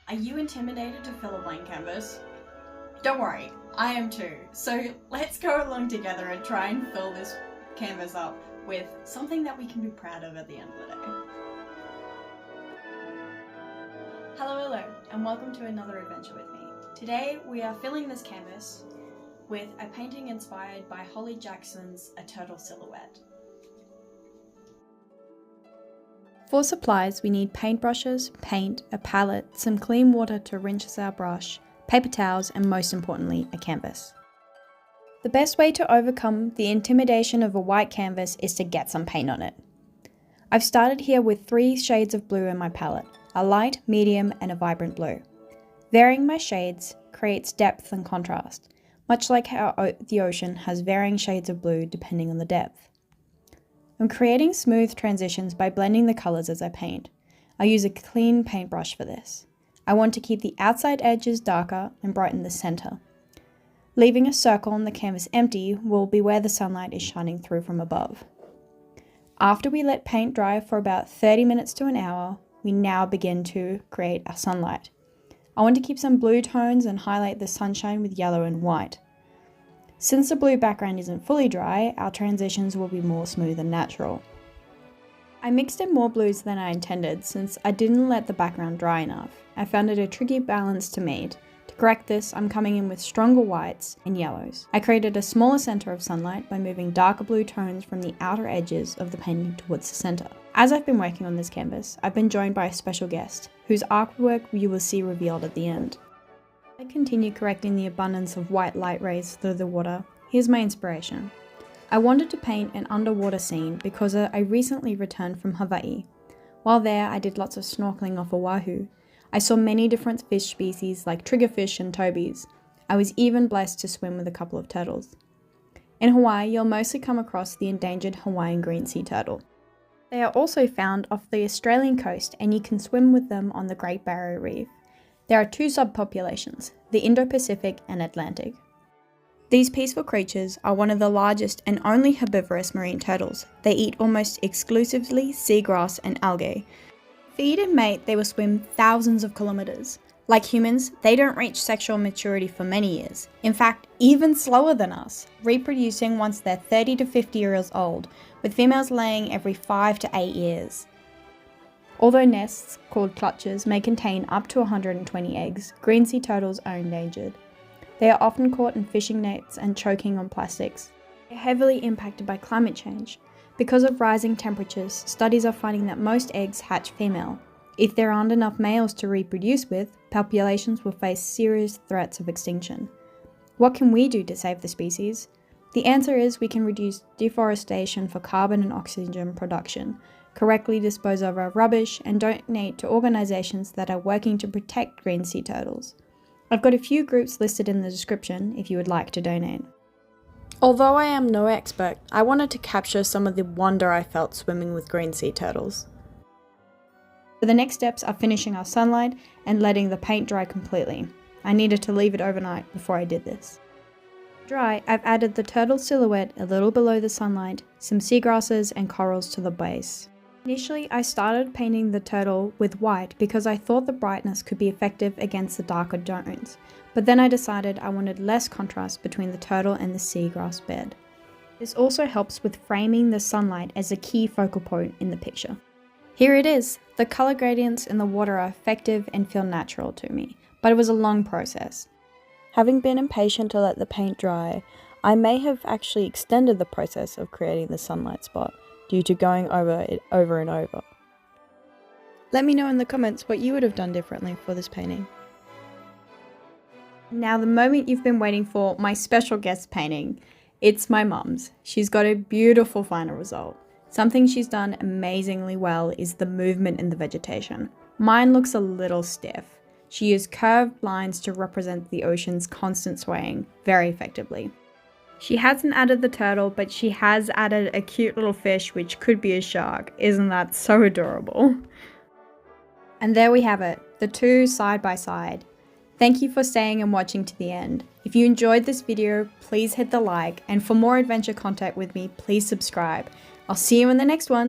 Are you intimidated to fill a blank canvas? Don't worry, I am too. So let's go along together and try and fill this canvas up with something that we can be proud of at the end of the day. Hello, and welcome to another adventure with me. Today we are filling this canvas with a painting inspired by Holly Jackson's A Turtle Silhouette. For supplies, we need paintbrushes, paint, a palette, some clean water to rinse our brush, paper towels, and most importantly, a canvas. The best way to overcome the intimidation of a white canvas is to get some paint on it. I've started here with 3 shades of blue in my palette, a light, medium, and a vibrant blue. Varying my shades creates depth and contrast, much like how the ocean has varying shades of blue depending on the depth. I'm creating smooth transitions by blending the colours as I paint. I use a clean paintbrush for this. I want to keep the outside edges darker and brighten the centre. Leaving a circle on the canvas empty will be where the sunlight is shining through from above. After we let paint dry for about 30 minutes to an hour, we now begin to create our sunlight. I want to keep some blue tones and highlight the sunshine with yellow and white. Since the blue background isn't fully dry, our transitions will be more smooth and natural. I mixed in more blues than I intended since I didn't let the background dry enough. I found it a tricky balance to meet. To correct this, I'm coming in with stronger whites and yellows. I created a smaller center of sunlight by moving darker blue tones from the outer edges of the painting towards the center. As I've been working on this canvas, I've been joined by a special guest, whose artwork you will see revealed at the end. I continue correcting the abundance of white light rays through the water. Here's my inspiration. I wanted to paint an underwater scene because I recently returned from Hawaii. While there, I did lots of snorkeling off Oahu. I saw many different fish species like triggerfish and tobies. I was even blessed to swim with a couple of turtles. In Hawaii, you'll mostly come across the endangered Hawaiian green sea turtle. They are also found off the Australian coast and you can swim with them on the Great Barrier Reef. There are 2 subpopulations, the Indo-Pacific and Atlantic. These peaceful creatures are one of the largest and only herbivorous marine turtles. They eat almost exclusively seagrass and algae. Feed and mate, they will swim thousands of kilometers. Like humans, they don't reach sexual maturity for many years. In fact, even slower than us, reproducing once they're 30 to 50 years old, with females laying every 5 to 8 years. Although nests, called clutches, may contain up to 120 eggs, green sea turtles are endangered. They are often caught in fishing nets and choking on plastics. They are heavily impacted by climate change. Because of rising temperatures, studies are finding that most eggs hatch female. If there aren't enough males to reproduce with, populations will face serious threats of extinction. What can we do to save the species? The answer is we can reduce deforestation for carbon and oxygen production, correctly dispose of our rubbish, and donate to organisations that are working to protect green sea turtles. I've got a few groups listed in the description if you would like to donate. Although I am no expert, I wanted to capture some of the wonder I felt swimming with green sea turtles. So the next steps are finishing our sunlight and letting the paint dry completely. I needed to leave it overnight before I did this. Dry, I've added the turtle silhouette a little below the sunlight, some seagrasses and corals to the base. Initially, I started painting the turtle with white because I thought the brightness could be effective against the darker tones, but then I decided I wanted less contrast between the turtle and the seagrass bed. This also helps with framing the sunlight as a key focal point in the picture. Here it is! The colour gradients in the water are effective and feel natural to me, but it was a long process. Having been impatient to let the paint dry, I may have actually extended the process of creating the sunlight spot due to going over it over and over. Let me know in the comments what you would have done differently for this painting. Now the moment you've been waiting for, my special guest painting. It's my mum's. She's got a beautiful final result. Something she's done amazingly well is the movement in the vegetation. Mine looks a little stiff. She used curved lines to represent the ocean's constant swaying very effectively. She hasn't added the turtle, but she has added a cute little fish which could be a shark. Isn't that so adorable? And there we have it, the 2 side by side. Thank you for staying and watching to the end. If you enjoyed this video, please hit the like, and for more adventure content with me, please subscribe. I'll see you in the next one.